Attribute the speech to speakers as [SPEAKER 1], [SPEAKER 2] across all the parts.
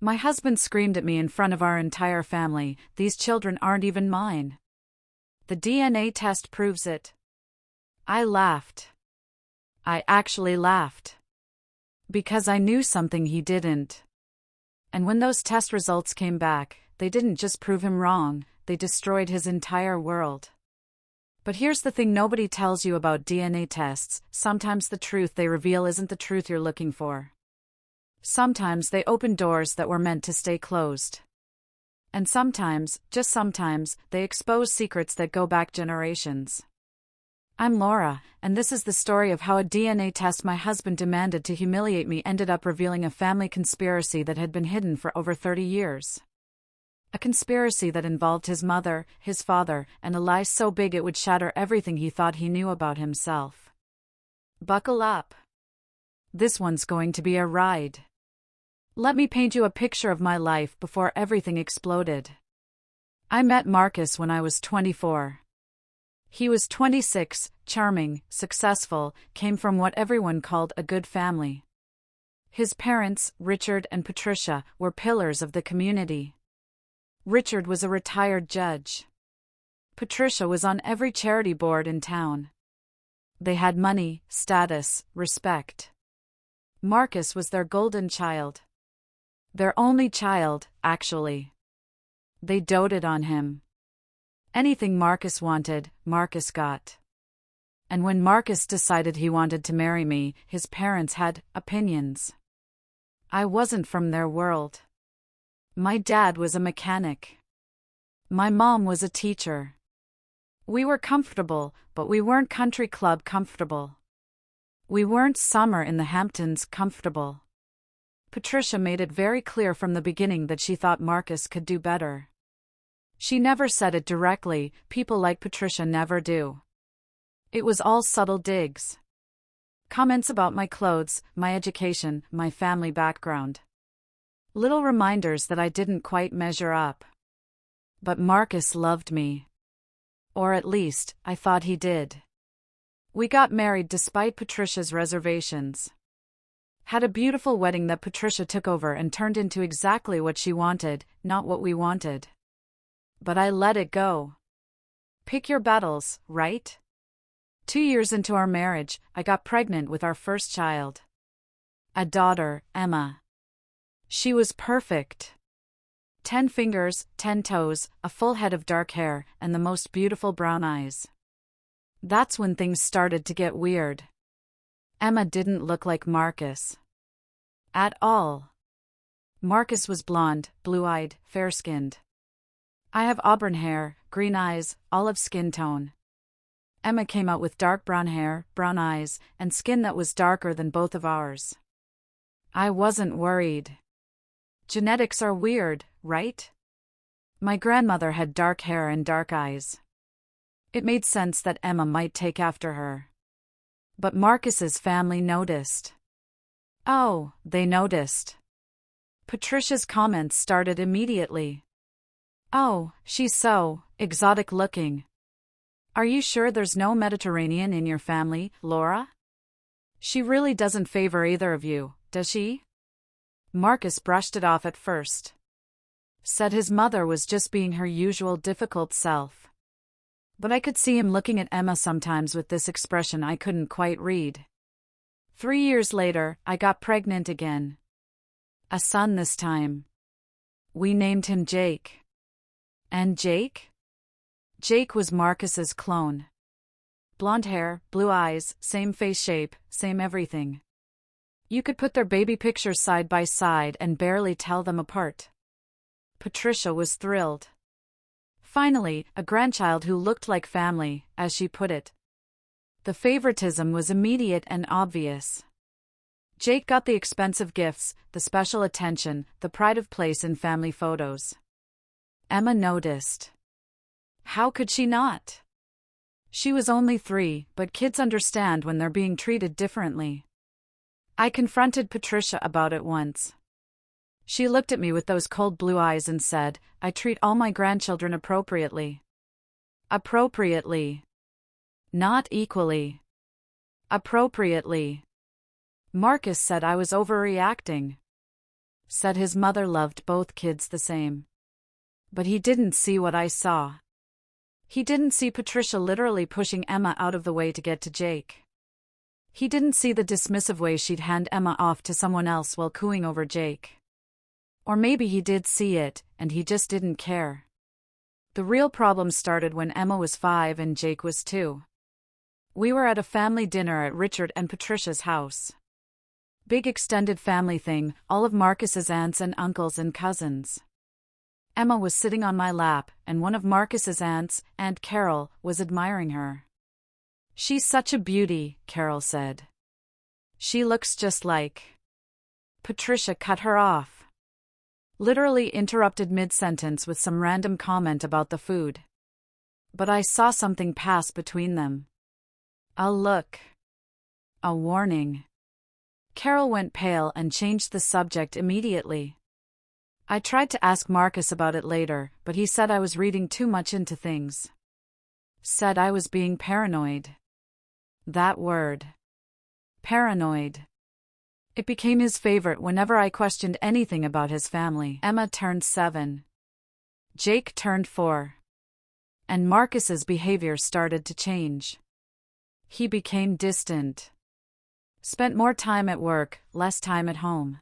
[SPEAKER 1] My husband screamed at me in front of our entire family, "These children aren't even mine. The DNA test proves it." I laughed. I actually laughed. Because I knew something he didn't. And when those test results came back, they didn't just prove him wrong, they destroyed his entire world. But here's the thing nobody tells you about DNA tests: sometimes the truth they reveal isn't the truth you're looking for. Sometimes they open doors that were meant to stay closed. And sometimes, just sometimes, they expose secrets that go back generations. I'm Laura, and this is the story of how a DNA test my husband demanded to humiliate me ended up revealing a family conspiracy that had been hidden for over 30 years. A conspiracy that involved his mother, his father, and a lie so big it would shatter everything he thought he knew about himself. Buckle up. This one's going to be a ride. Let me paint you a picture of my life before everything exploded. I met Marcus when I was 24. He was 26, charming, successful, came from what everyone called a good family. His parents, Richard and Patricia, were pillars of the community. Richard was a retired judge. Patricia was on every charity board in town. They had money, status, respect. Marcus was their golden child. Their only child, actually. They doted on him. Anything Marcus wanted, Marcus got. And when Marcus decided he wanted to marry me, his parents had opinions. I wasn't from their world. My dad was a mechanic. My mom was a teacher. We were comfortable, but we weren't country club comfortable. We weren't summer in the Hamptons comfortable. Patricia made it very clear from the beginning that she thought Marcus could do better. She never said it directly, people like Patricia never do. It was all subtle digs. Comments about my clothes, my education, my family background. Little reminders that I didn't quite measure up. But Marcus loved me. Or at least, I thought he did. We got married despite Patricia's reservations. Had a beautiful wedding that Patricia took over and turned into exactly what she wanted, not what we wanted. But I let it go. Pick your battles, right? 2 years into our marriage, I got pregnant with our first child. A daughter, Emma. She was perfect. 10 fingers, 10 toes, a full head of dark hair, and the most beautiful brown eyes. That's when things started to get weird. Emma didn't look like Marcus. At all. Marcus was blonde, blue-eyed, fair-skinned. I have auburn hair, green eyes, olive skin tone. Emma came out with dark brown hair, brown eyes, and skin that was darker than both of ours. I wasn't worried. Genetics are weird, right? My grandmother had dark hair and dark eyes. It made sense that Emma might take after her. But Marcus's family noticed. Oh, they noticed. Patricia's comments started immediately. "Oh, she's so exotic looking. Are you sure there's no Mediterranean in your family, Laura? She really doesn't favor either of you, does she?" Marcus brushed it off at first. Said his mother was just being her usual difficult self. But I could see him looking at Emma sometimes with this expression I couldn't quite read. 3 years later, I got pregnant again. A son this time. We named him Jake. And Jake? Jake was Marcus's clone. Blonde hair, blue eyes, same face shape, same everything. You could put their baby pictures side by side and barely tell them apart. Patricia was thrilled. Finally, a grandchild who looked like family, as she put it. The favoritism was immediate and obvious. Jake got the expensive gifts, the special attention, the pride of place in family photos. Emma noticed. How could she not? She was only 3, but kids understand when they're being treated differently. I confronted Patricia about it once. She looked at me with those cold blue eyes and said, "I treat all my grandchildren appropriately." Appropriately. Not equally. Appropriately. Marcus said I was overreacting. Said his mother loved both kids the same. But he didn't see what I saw. He didn't see Patricia literally pushing Emma out of the way to get to Jake. He didn't see the dismissive way she'd hand Emma off to someone else while cooing over Jake. Or maybe he did see it, and he just didn't care. The real problem started when Emma was 5 and Jake was 2. We were at a family dinner at Richard and Patricia's house. Big extended family thing, all of Marcus's aunts and uncles and cousins. Emma was sitting on my lap, and one of Marcus's aunts, Aunt Carol, was admiring her. "She's such a beauty," Carol said. "She looks just like..." Patricia cut her off. Literally interrupted mid-sentence with some random comment about the food. But I saw something pass between them. A look. A warning. Carol went pale and changed the subject immediately. I tried to ask Marcus about it later, but he said I was reading too much into things. Said I was being paranoid. That word. Paranoid. It became his favorite whenever I questioned anything about his family. Emma turned 7. Jake turned 4. And Marcus's behavior started to change. He became distant. Spent more time at work, less time at home.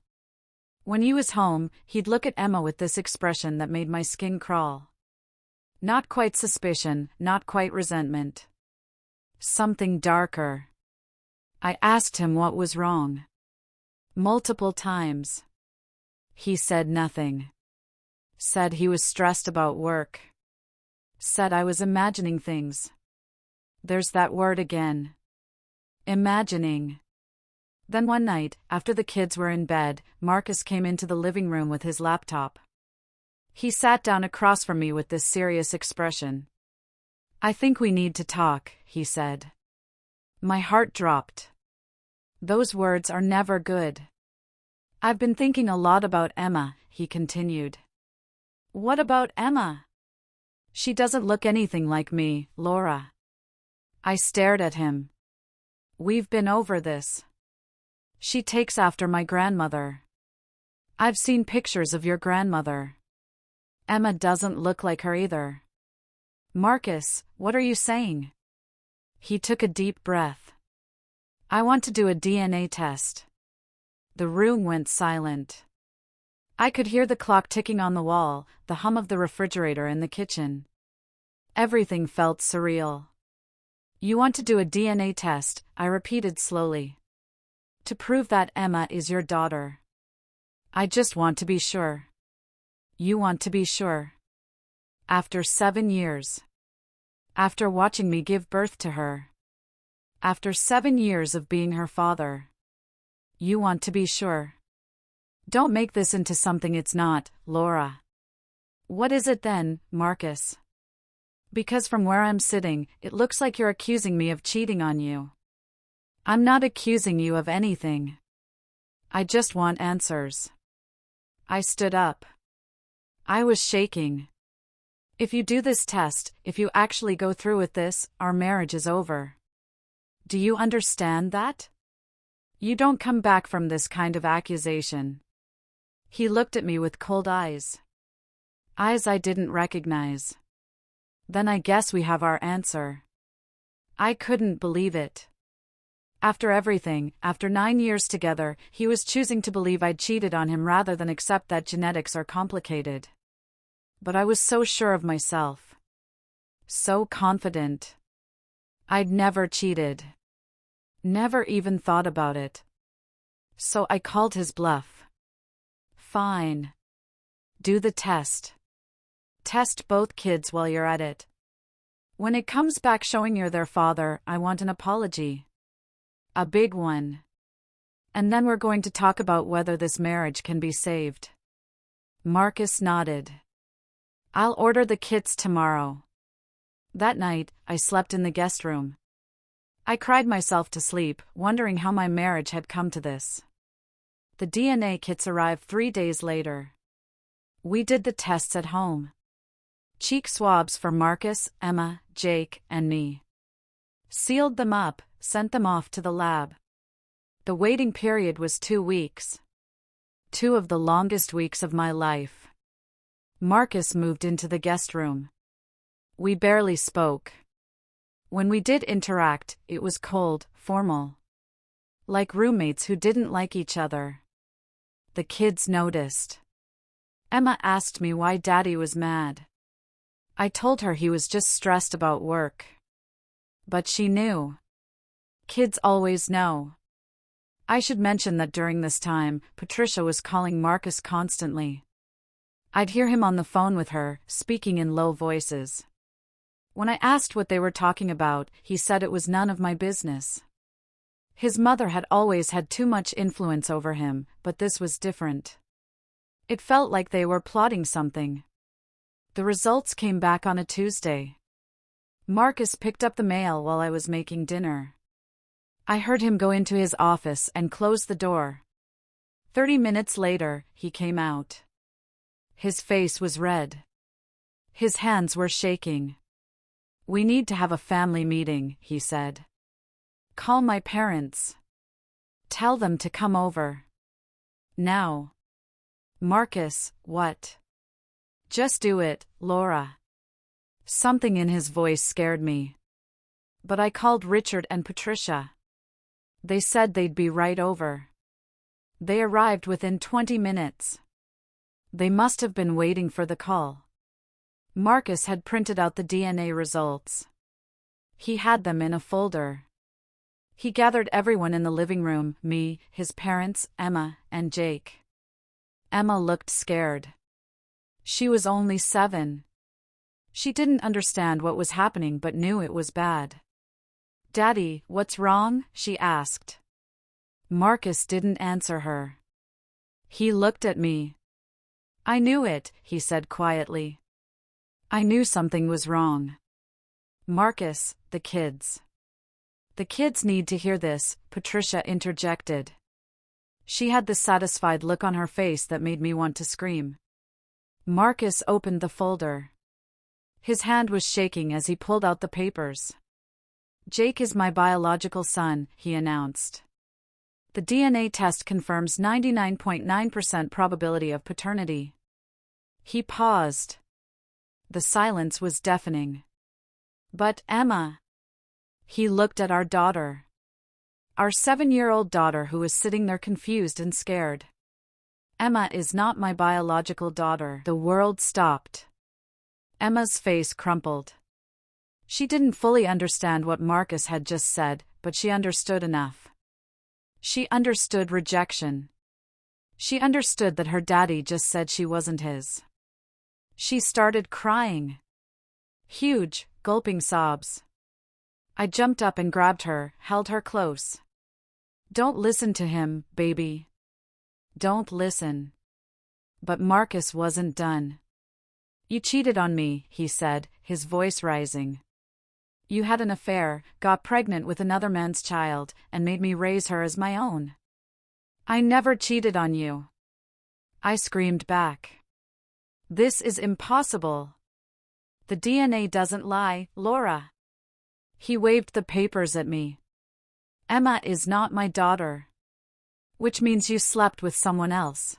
[SPEAKER 1] When he was home, he'd look at Emma with this expression that made my skin crawl. Not quite suspicion, not quite resentment. Something darker. I asked him what was wrong. Multiple times. He said nothing. Said he was stressed about work. Said I was imagining things. There's that word again. Imagining. Then one night, after the kids were in bed, Marcus came into the living room with his laptop. He sat down across from me with this serious expression. "I think we need to talk," he said. My heart dropped. Those words are never good. "I've been thinking a lot about Emma," he continued. "What about Emma?" "She doesn't look anything like me, Laura." I stared at him. "We've been over this. She takes after my grandmother. I've seen pictures of your grandmother. Emma doesn't look like her either." "Marcus, what are you saying?" He took a deep breath. "I want to do a DNA test." The room went silent. I could hear the clock ticking on the wall, the hum of the refrigerator in the kitchen. Everything felt surreal. "You want to do a DNA test," I repeated slowly. "To prove that Emma is your daughter." "I just want to be sure." "You want to be sure?" "After 7 years. After watching me give birth to her. After 7 years of being her father. You want to be sure. Don't make this into something it's not, Laura." "What is it then, Marcus?" "Because from where I'm sitting, it looks like you're accusing me of cheating on you." "I'm not accusing you of anything. I just want answers." I stood up. I was shaking. "If you do this test, if you actually go through with this, our marriage is over. Do you understand that? You don't come back from this kind of accusation." He looked at me with cold eyes. Eyes I didn't recognize. "Then I guess we have our answer." I couldn't believe it. After everything, after 9 years together, he was choosing to believe I'd cheated on him rather than accept that genetics are complicated. But I was so sure of myself. So confident. I'd never cheated. Never even thought about it. So I called his bluff. "Fine. Do the test. Test both kids while you're at it. When it comes back showing you're their father, I want an apology. A big one. And then we're going to talk about whether this marriage can be saved." Marcus nodded. "I'll order the kits tomorrow." That night, I slept in the guest room. I cried myself to sleep, wondering how my marriage had come to this. The DNA kits arrived 3 days later. We did the tests at home. Cheek swabs for Marcus, Emma, Jake, and me. Sealed them up, sent them off to the lab. The waiting period was 2 weeks. 2 of the longest weeks of my life. Marcus moved into the guest room. We barely spoke. When we did interact, it was cold, formal. Like roommates who didn't like each other. The kids noticed. Emma asked me why Daddy was mad. I told her he was just stressed about work. But she knew. Kids always know. I should mention that during this time, Patricia was calling Marcus constantly. I'd hear him on the phone with her, speaking in low voices. When I asked what they were talking about, he said it was none of my business. His mother had always had too much influence over him, but this was different. It felt like they were plotting something. The results came back on a Tuesday. Marcus picked up the mail while I was making dinner. I heard him go into his office and close the door. 30 minutes later, he came out. His face was red. His hands were shaking. "We need to have a family meeting," he said. "Call my parents. Tell them to come over. Now." "Marcus, what?" "Just do it, Laura." Something in his voice scared me. But I called Richard and Patricia. They said they'd be right over. They arrived within 20 minutes. They must have been waiting for the call. Marcus had printed out the DNA results. He had them in a folder. He gathered everyone in the living room, me, his parents, Emma, and Jake. Emma looked scared. She was only 7. She didn't understand what was happening but knew it was bad. "Daddy, what's wrong?" she asked. Marcus didn't answer her. He looked at me. "I knew it," he said quietly. "I knew something was wrong." "Marcus, the kids." "The kids need to hear this," Patricia interjected. She had this satisfied look on her face that made me want to scream. Marcus opened the folder. His hand was shaking as he pulled out the papers. "Jake is my biological son," he announced. "The DNA test confirms 99.9% probability of paternity." He paused. The silence was deafening. "But Emma..." He looked at our daughter. Our 7-year-old daughter who was sitting there confused and scared. "Emma is not my biological daughter." The world stopped. Emma's face crumpled. She didn't fully understand what Marcus had just said, but she understood enough. She understood rejection. She understood that her daddy just said she wasn't his. She started crying. Huge, gulping sobs. I jumped up and grabbed her, held her close. "Don't listen to him, baby. Don't listen." But Marcus wasn't done. "You cheated on me," he said, his voice rising. "You had an affair, got pregnant with another man's child, and made me raise her as my own." "I never cheated on you." I screamed back. "This is impossible. The DNA doesn't lie, Laura." He waved the papers at me. "Emma is not my daughter." "Which means you slept with someone else."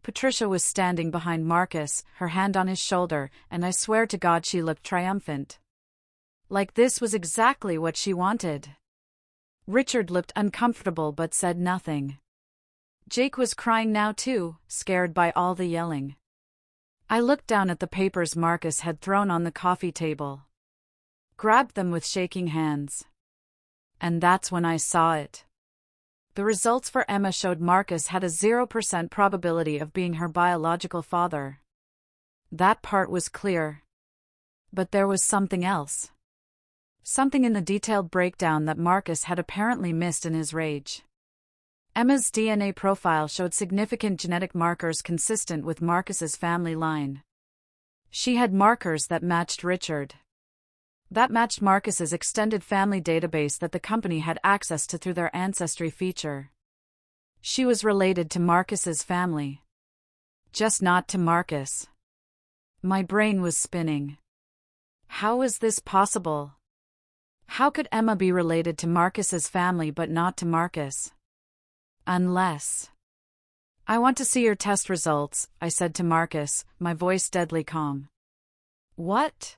[SPEAKER 1] Patricia was standing behind Marcus, her hand on his shoulder, and I swear to God she looked triumphant. Like this was exactly what she wanted. Richard looked uncomfortable but said nothing. Jake was crying now too, scared by all the yelling. I looked down at the papers Marcus had thrown on the coffee table. Grabbed them with shaking hands. And that's when I saw it. The results for Emma showed Marcus had a 0% probability of being her biological father. That part was clear. But there was something else. Something in the detailed breakdown that Marcus had apparently missed in his rage. Emma's DNA profile showed significant genetic markers consistent with Marcus's family line. She had markers that matched Richard. That matched Marcus's extended family database that the company had access to through their ancestry feature. She was related to Marcus's family. Just not to Marcus. My brain was spinning. How was this possible? How could Emma be related to Marcus's family but not to Marcus? Unless... I want to see your test results, I said to Marcus, my voice deadly calm. What?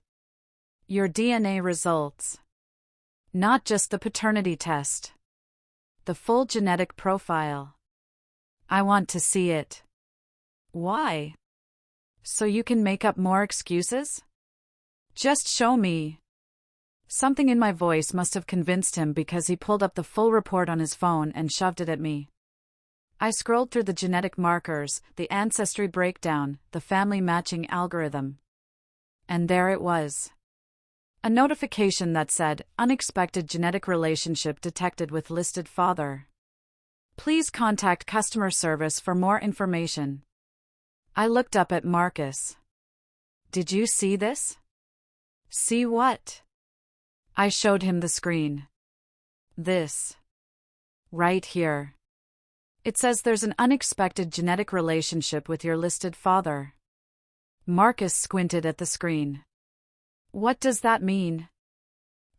[SPEAKER 1] Your DNA results. Not just the paternity test. The full genetic profile. I want to see it. Why? So you can make up more excuses? Just show me. Something in my voice must have convinced him because he pulled up the full report on his phone and shoved it at me. I scrolled through the genetic markers, the ancestry breakdown, the family matching algorithm. And there it was. A notification that said, unexpected genetic relationship detected with listed father. Please contact customer service for more information. I looked up at Marcus. Did you see this? See what? I showed him the screen. This. Right here. It says there's an unexpected genetic relationship with your listed father. Marcus squinted at the screen. What does that mean?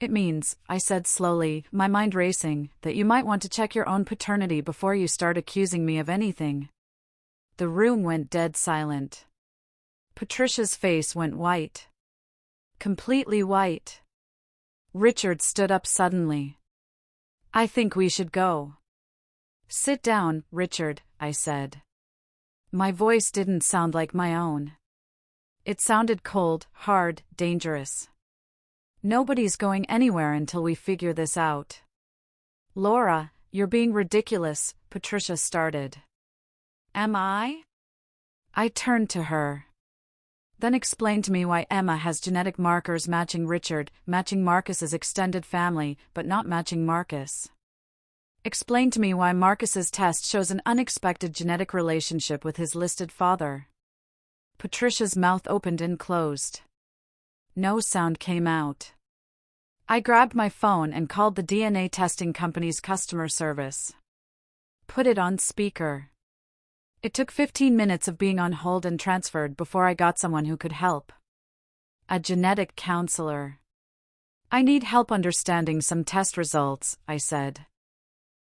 [SPEAKER 1] It means, I said slowly, my mind racing, that you might want to check your own paternity before you start accusing me of anything. The room went dead silent. Patricia's face went white. Completely white. Richard stood up suddenly. I think we should go. Sit down, Richard, I said. My voice didn't sound like my own. It sounded cold, hard, dangerous. Nobody's going anywhere until we figure this out. Laura, you're being ridiculous, Patricia started. Am I? I turned to her. Then explain to me why Emma has genetic markers matching Richard, matching Marcus's extended family, but not matching Marcus. Explain to me why Marcus's test shows an unexpected genetic relationship with his listed father. Patricia's mouth opened and closed. No sound came out. I grabbed my phone and called the DNA testing company's customer service. Put it on speaker. It took 15 minutes of being on hold and transferred before I got someone who could help. A genetic counselor. I need help understanding some test results, I said.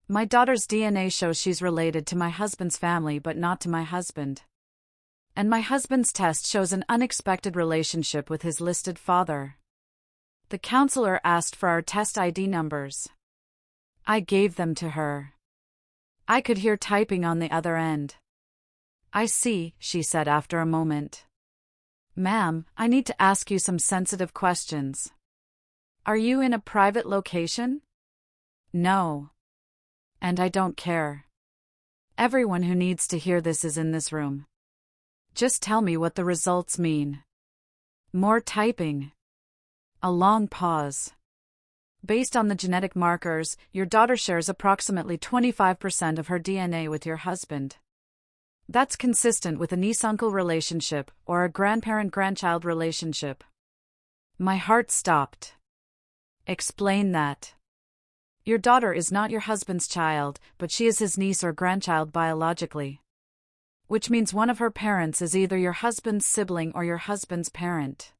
[SPEAKER 1] My daughter's DNA shows she's related to my husband's family but not to my husband. And my husband's test shows an unexpected relationship with his listed father. The counselor asked for our test ID numbers. I gave them to her. I could hear typing on the other end. I see, she said after a moment. Ma'am, I need to ask you some sensitive questions. Are you in a private location? No. And I don't care. Everyone who needs to hear this is in this room. Just tell me what the results mean. More typing. A long pause. Based on the genetic markers, your daughter shares approximately 25% of her DNA with your husband. That's consistent with a niece-uncle relationship or a grandparent-grandchild relationship. My heart stopped. Explain that. Your daughter is not your husband's child, but she is his niece or grandchild biologically. Which means one of her parents is either your husband's sibling or your husband's parent.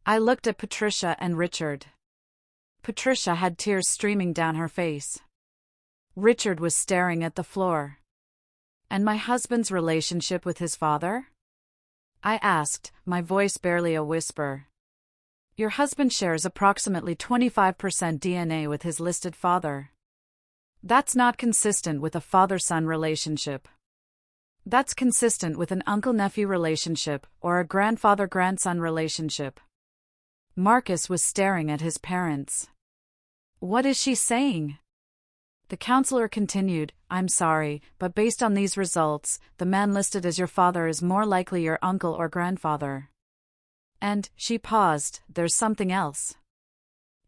[SPEAKER 1] I looked at Patricia and Richard. Patricia had tears streaming down her face. Richard was staring at the floor. And my husband's relationship with his father? I asked, my voice barely a whisper. Your husband shares approximately 25% DNA with his listed father. That's not consistent with a father-son relationship. That's consistent with an uncle-nephew relationship or a grandfather-grandson relationship. Marcus was staring at his parents. What is she saying? The counselor continued, I'm sorry, but based on these results, the man listed as your father is more likely your uncle or grandfather. And, she paused, there's something else.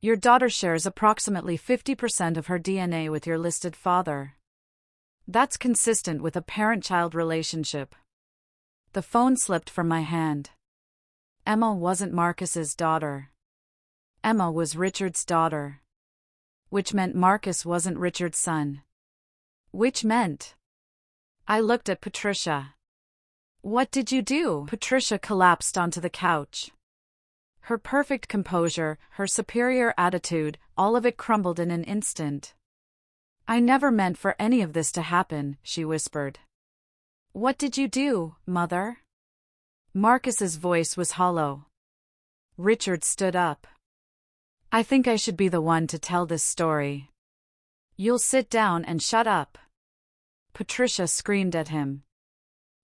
[SPEAKER 1] Your daughter shares approximately 50% of her DNA with your listed father. That's consistent with a parent-child relationship. The phone slipped from my hand. Emma wasn't Marcus's daughter. Emma was Richard's daughter. Which meant Marcus wasn't Richard's son. Which meant... I looked at Patricia. What did you do? Patricia collapsed onto the couch. Her perfect composure, her superior attitude, all of it crumbled in an instant. I never meant for any of this to happen, she whispered. What did you do, Mother? Marcus's voice was hollow. Richard stood up. I think I should be the one to tell this story. You'll sit down and shut up. Patricia screamed at him.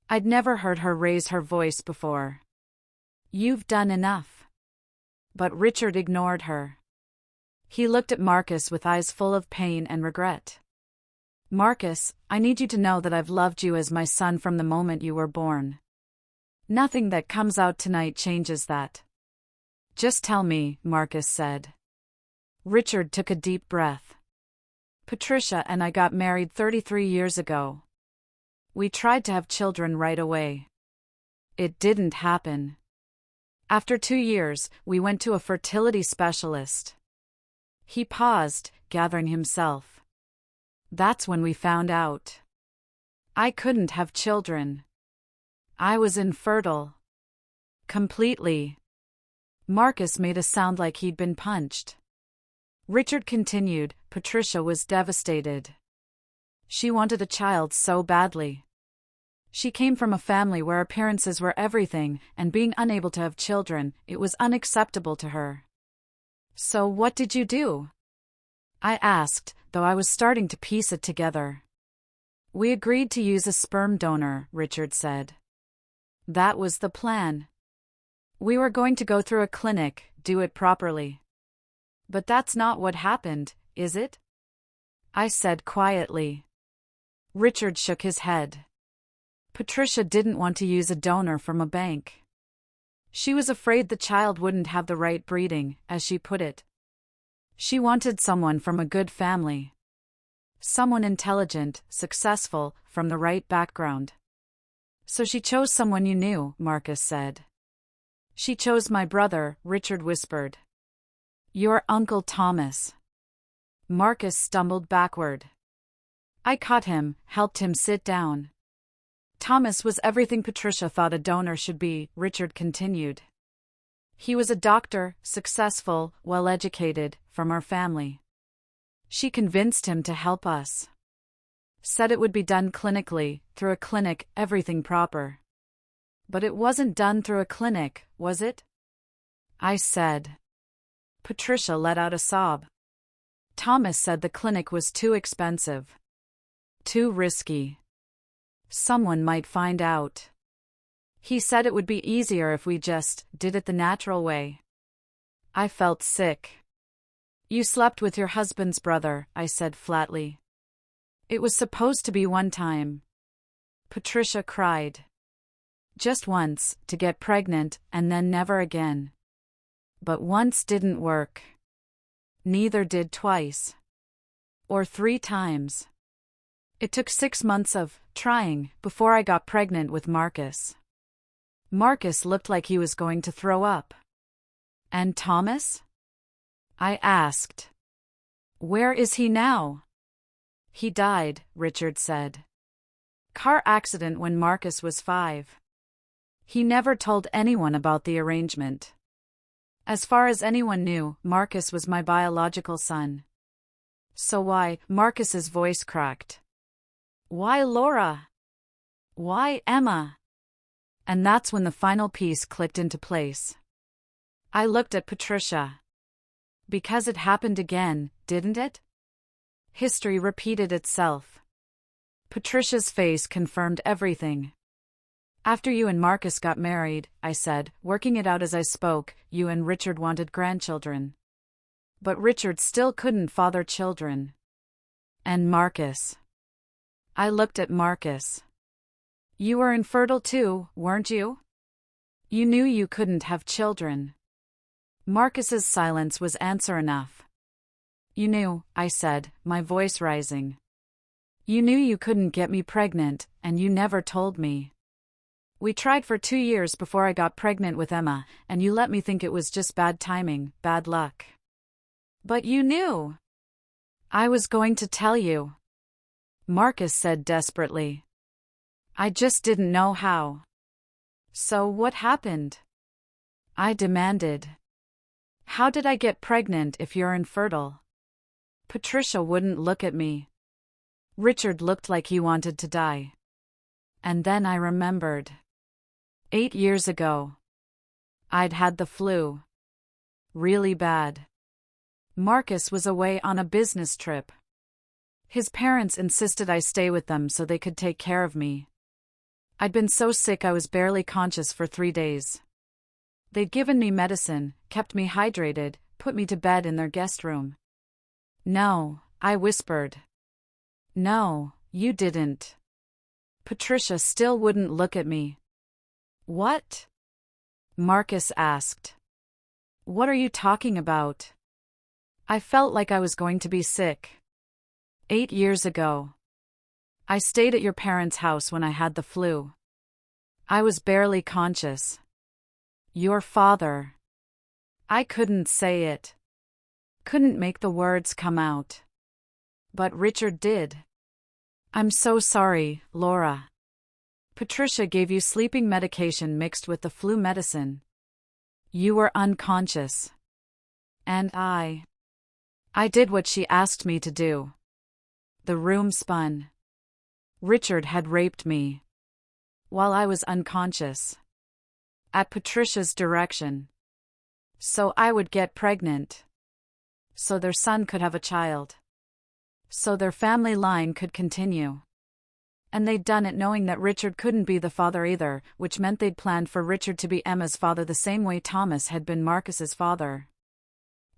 [SPEAKER 1] I'd never heard her raise her voice before. You've done enough. But Richard ignored her. He looked at Marcus with eyes full of pain and regret. Marcus, I need you to know that I've loved you as my son from the moment you were born. Nothing that comes out tonight changes that. Just tell me, Marcus said. Richard took a deep breath. Patricia and I got married 33 years ago. We tried to have children right away. It didn't happen. After 2 years, we went to a fertility specialist. He paused, gathering himself. That's when we found out. I couldn't have children. I was infertile. Completely. Marcus made a sound like he'd been punched. Richard continued, Patricia was devastated. She wanted a child so badly. She came from a family where appearances were everything, and being unable to have children, it was unacceptable to her. So what did you do? I asked, though I was starting to piece it together. We agreed to use a sperm donor, Richard said. That was the plan. We were going to go through a clinic, do it properly. But that's not what happened, is it? I said quietly. Richard shook his head. Patricia didn't want to use a donor from a bank. She was afraid the child wouldn't have the right breeding, as she put it. She wanted someone from a good family. Someone intelligent, successful, from the right background. So she chose someone you knew, Marcus said. She chose my brother, Richard whispered. Your Uncle Thomas. Marcus stumbled backward. I caught him, helped him sit down. Thomas was everything Patricia thought a donor should be, Richard continued. He was a doctor, successful, well-educated, from our family. She convinced him to help us. Said it would be done clinically, through a clinic, everything proper. But it wasn't done through a clinic, was it? I said. Patricia let out a sob. Thomas said the clinic was too expensive. Too risky. Someone might find out. He said it would be easier if we just did it the natural way. I felt sick. You slept with your husband's brother, I said flatly. It was supposed to be one time. Patricia cried. Just once, to get pregnant, and then never again. But once didn't work. Neither did twice. Or 3 times. It took 6 months of trying before I got pregnant with Marcus. Marcus looked like he was going to throw up. And Thomas? I asked. Where is he now? He died, Richard said. Car accident when Marcus was 5. He never told anyone about the arrangement. As far as anyone knew, Marcus was my biological son. So why? Marcus's voice cracked. Why Laura? Why Emma? And that's when the final piece clicked into place. I looked at Patricia. Because it happened again, didn't it? History repeated itself. Patricia's face confirmed everything. After you and Marcus got married, I said, working it out as I spoke, you and Richard wanted grandchildren. But Richard still couldn't father children. And Marcus. I looked at Marcus. You were infertile too, weren't you? You knew you couldn't have children. Marcus's silence was answer enough. You knew, I said, my voice rising. You knew you couldn't get me pregnant, and you never told me. We tried for 2 years before I got pregnant with Emma, and you let me think it was just bad timing, bad luck. But you knew. I was going to tell you. Marcus said desperately. I just didn't know how. So what happened? I demanded. How did I get pregnant if you're infertile? Patricia wouldn't look at me. Richard looked like he wanted to die. And then I remembered. 8 years ago. I'd had the flu. Really bad. Marcus was away on a business trip. His parents insisted I stay with them so they could take care of me. I'd been so sick I was barely conscious for 3 days. They'd given me medicine, kept me hydrated, put me to bed in their guest room. No, I whispered. No, you didn't. Patricia still wouldn't look at me. What? Marcus asked. What are you talking about? I felt like I was going to be sick. 8 years ago. I stayed at your parents' house when I had the flu. I was barely conscious. Your father. I couldn't say it. Couldn't make the words come out. But Richard did. I'm so sorry, Laura. Patricia gave you sleeping medication mixed with the flu medicine. You were unconscious. And I did what she asked me to do. The room spun. Richard had raped me. While I was unconscious. At Patricia's direction. So I would get pregnant. So their son could have a child. So their family line could continue. And they'd done it knowing that Richard couldn't be the father either, which meant they'd planned for Richard to be Emma's father the same way Thomas had been Marcus's father.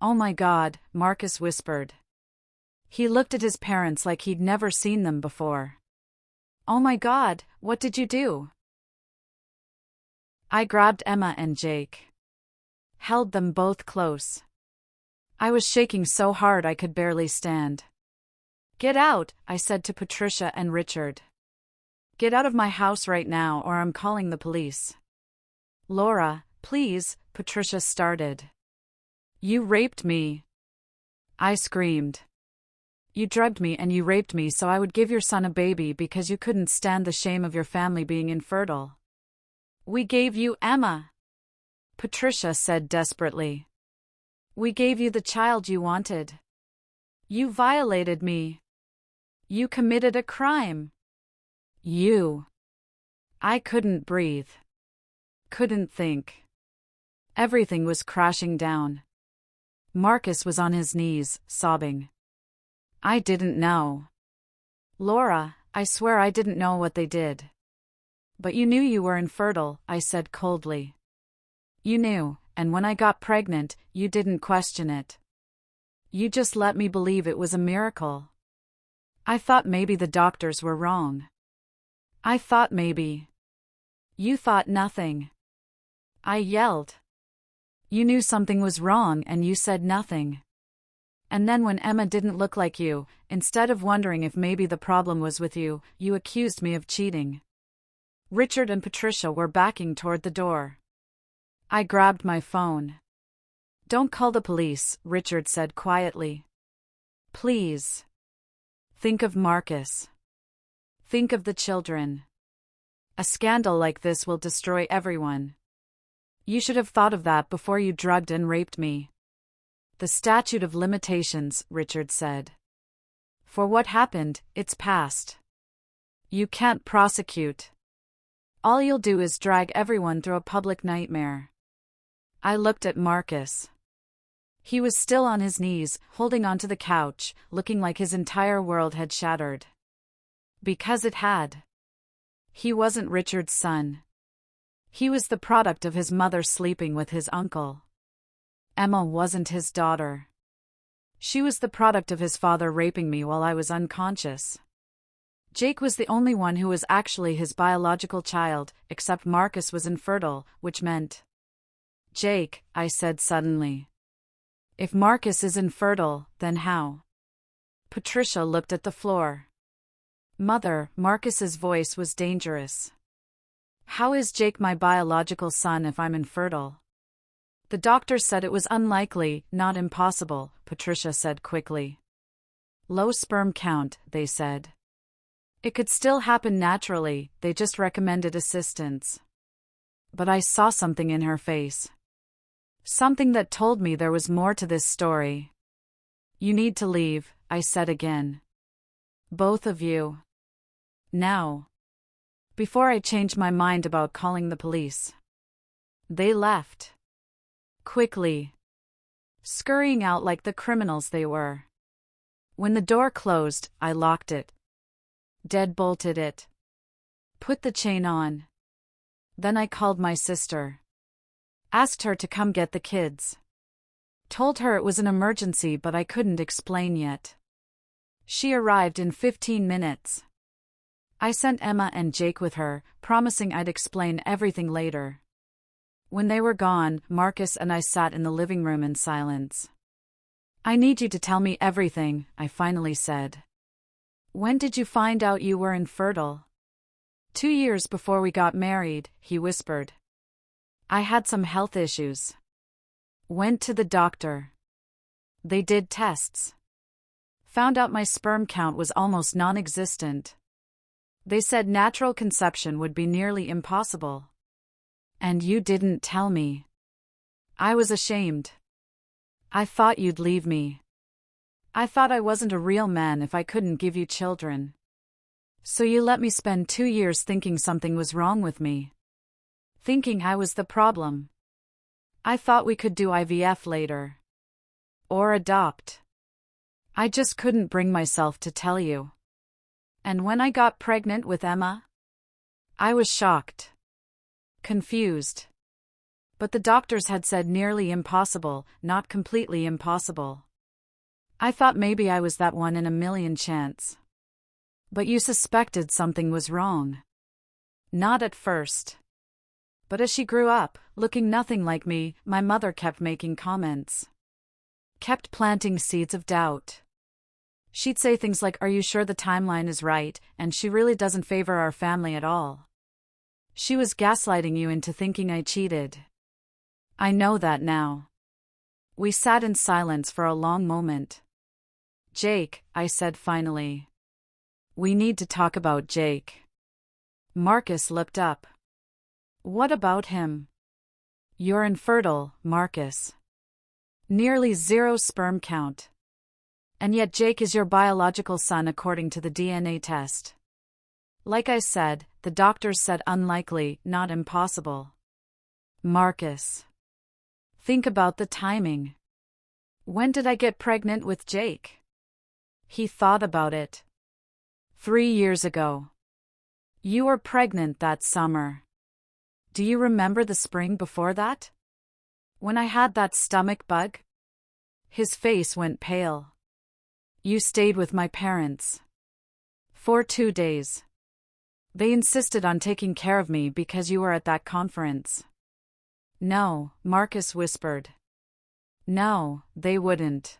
[SPEAKER 1] Oh my God, Marcus whispered. He looked at his parents like he'd never seen them before. Oh my God, what did you do? I grabbed Emma and Jake. Held them both close. I was shaking so hard I could barely stand. Get out, I said to Patricia and Richard. Get out of my house right now or I'm calling the police. Laura, please, Patricia started. You raped me. I screamed. You drugged me and you raped me so I would give your son a baby because you couldn't stand the shame of your family being infertile. We gave you Emma. Patricia said desperately. We gave you the child you wanted. You violated me. You committed a crime. You. I couldn't breathe. Couldn't think. Everything was crashing down. Marcus was on his knees, sobbing. I didn't know. Laura, I swear I didn't know what they did. But you knew you were infertile, I said coldly. You knew, and when I got pregnant, you didn't question it. You just let me believe it was a miracle. I thought maybe the doctors were wrong. I thought maybe. You thought nothing. I yelled. You knew something was wrong and you said nothing. And then when Emma didn't look like you, instead of wondering if maybe the problem was with you, you accused me of cheating. Richard and Patricia were backing toward the door. I grabbed my phone. Don't call the police, Richard said quietly. Please. Think of Marcus. Think of the children. A scandal like this will destroy everyone. You should have thought of that before you drugged and raped me. The statute of limitations, Richard said. For what happened, it's past. You can't prosecute. All you'll do is drag everyone through a public nightmare. I looked at Marcus. He was still on his knees, holding onto the couch, looking like his entire world had shattered. Because it had. He wasn't Richard's son. He was the product of his mother sleeping with his uncle. Emma wasn't his daughter. She was the product of his father raping me while I was unconscious. Jake was the only one who was actually his biological child, except Marcus was infertile, which meant... Jake, I said suddenly. If Marcus is infertile, then how? Patricia looked at the floor. Mother, Marcus's voice was dangerous. How is Jake my biological son if I'm infertile? The doctor said it was unlikely, not impossible, Patricia said quickly. Low sperm count, they said. It could still happen naturally, they just recommended assistance. But I saw something in her face. Something that told me there was more to this story. You need to leave, I said again. Both of you. Now. before I changed my mind about calling the police. They left. Quickly. Scurrying out like the criminals they were. When the door closed, I locked it. Deadbolted it. Put the chain on. Then I called my sister. Asked her to come get the kids. Told her it was an emergency but I couldn't explain yet. She arrived in 15 minutes. I sent Emma and Jake with her, promising I'd explain everything later. When they were gone, Marcus and I sat in the living room in silence. I need you to tell me everything, I finally said. When did you find out you were infertile? 2 years before we got married, he whispered. I had some health issues. Went to the doctor. They did tests. Found out my sperm count was almost non-existent. They said natural conception would be nearly impossible. And you didn't tell me. I was ashamed. I thought you'd leave me. I thought I wasn't a real man if I couldn't give you children. So you let me spend 2 years thinking something was wrong with me. Thinking I was the problem. I thought we could do IVF later. Or adopt. I just couldn't bring myself to tell you. And when I got pregnant with Emma, I was shocked. Confused. But the doctors had said nearly impossible, not completely impossible. I thought maybe I was that 1 in a million chance. But you suspected something was wrong. Not at first. But as she grew up, looking nothing like me, my mother kept making comments. Kept planting seeds of doubt. She'd say things like, "Are you sure the timeline is right, and she really doesn't favor our family at all?" She was gaslighting you into thinking I cheated. I know that now. We sat in silence for a long moment. Jake, I said finally. We need to talk about Jake. Marcus lipped up. What about him? You're infertile, Marcus. Nearly 0 sperm count. And yet Jake is your biological son according to the DNA test. Like I said, the doctors said unlikely, not impossible. Marcus. Think about the timing. When did I get pregnant with Jake? He thought about it. 3 years ago. You were pregnant that summer. Do you remember the spring before that? When I had that stomach bug? His face went pale. You stayed with my parents. For 2 days. They insisted on taking care of me because you were at that conference. No, Marcus whispered. No, they wouldn't.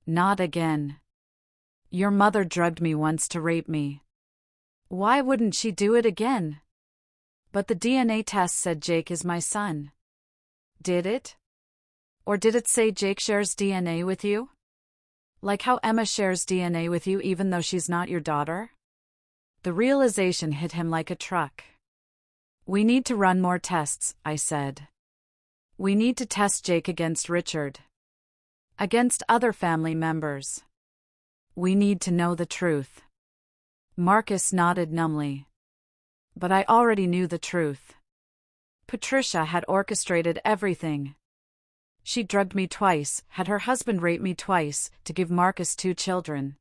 [SPEAKER 1] Not again. Your mother drugged me once to rape me. Why wouldn't she do it again? But the DNA test said Jake is my son. Did it? Or did it say Jake shares DNA with you? Like how Emma shares DNA with you even though she's not your daughter? The realization hit him like a truck. We need to run more tests, I said. We need to test Jake against Richard. Against other family members. We need to know the truth. Marcus nodded numbly. But I already knew the truth. Patricia had orchestrated everything. She drugged me twice, had her husband rape me twice, to give Marcus 2 children.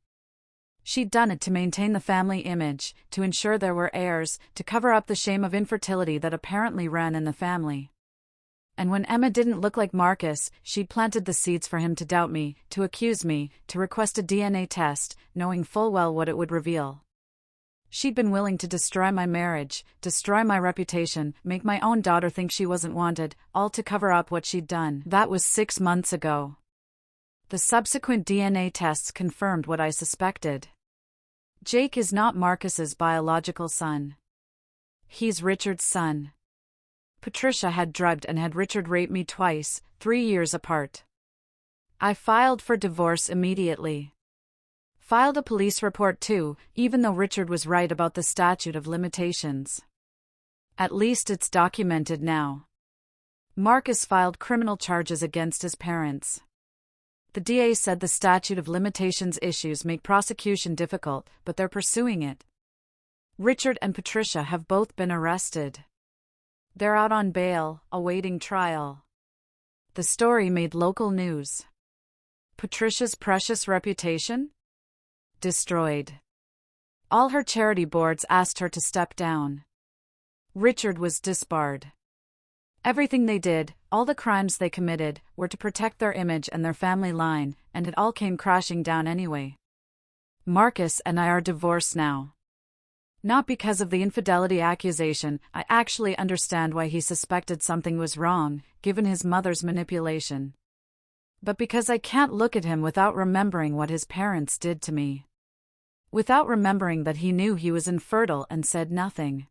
[SPEAKER 1] She'd done it to maintain the family image, to ensure there were heirs, to cover up the shame of infertility that apparently ran in the family. And when Emma didn't look like Marcus, she'd planted the seeds for him to doubt me, to accuse me, to request a DNA test, knowing full well what it would reveal. She'd been willing to destroy my marriage, destroy my reputation, make my own daughter think she wasn't wanted, all to cover up what she'd done. That was 6 months ago. The subsequent DNA tests confirmed what I suspected. Jake is not Marcus's biological son. He's Richard's son. Patricia had drugged and had Richard rape me twice, 3 years apart. I filed for divorce immediately. Filed a police report too, even though Richard was right about the statute of limitations. At least it's documented now. Marcus filed criminal charges against his parents. The DA said the statute of limitations issues make prosecution difficult, but they're pursuing it. Richard and Patricia have both been arrested. They're out on bail, awaiting trial. The story made local news. Patricia's precious reputation? Destroyed. All her charity boards asked her to step down. Richard was disbarred. Everything they did, all the crimes they committed, were to protect their image and their family line, and it all came crashing down anyway. Marcus and I are divorced now. Not because of the infidelity accusation. I actually understand why he suspected something was wrong, given his mother's manipulation. But because I can't look at him without remembering what his parents did to me. Without remembering that he knew he was infertile and said nothing.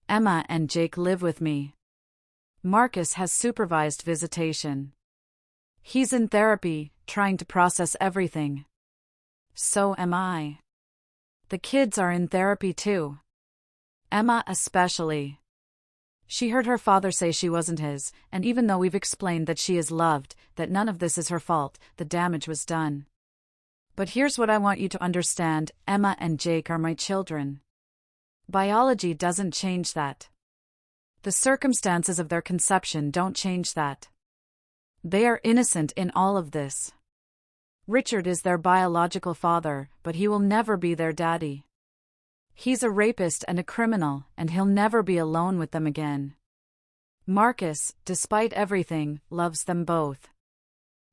[SPEAKER 1] Emma and Jake live with me. Marcus has supervised visitation. He's in therapy, trying to process everything. So am I. The kids are in therapy too. Emma especially. She heard her father say she wasn't his, and even though we've explained that she is loved, that none of this is her fault, the damage was done. But here's what I want you to understand: Emma and Jake are my children. Biology doesn't change that. The circumstances of their conception don't change that. They are innocent in all of this. Richard is their biological father, but he will never be their daddy. He's a rapist and a criminal, and he'll never be alone with them again. Marcus, despite everything, loves them both.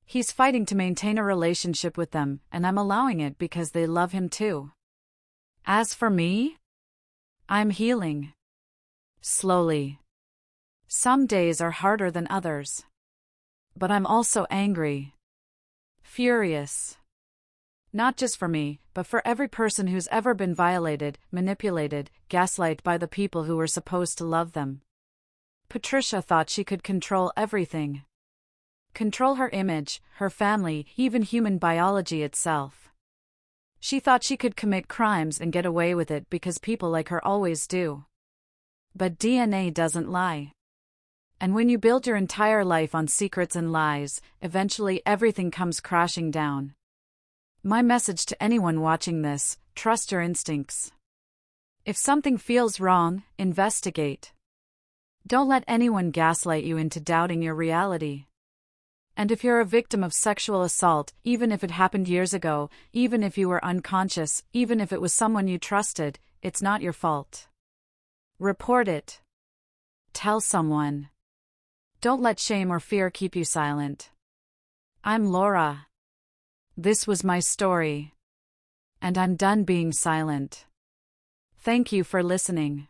[SPEAKER 1] He's fighting to maintain a relationship with them, and I'm allowing it because they love him too. As for me, I'm healing. Slowly. Some days are harder than others. But I'm also angry. Furious. Not just for me, but for every person who's ever been violated, manipulated, gaslighted by the people who were supposed to love them. Patricia thought she could control everything. Control her image, her family, even human biology itself. She thought she could commit crimes and get away with it because people like her always do. But DNA doesn't lie. And when you build your entire life on secrets and lies, eventually everything comes crashing down. My message to anyone watching this: trust your instincts. If something feels wrong, investigate. Don't let anyone gaslight you into doubting your reality. And if you're a victim of sexual assault, even if it happened years ago, even if you were unconscious, even if it was someone you trusted, it's not your fault. Report it. Tell someone. Don't let shame or fear keep you silent. I'm Laura. This was my story. And I'm done being silent. Thank you for listening.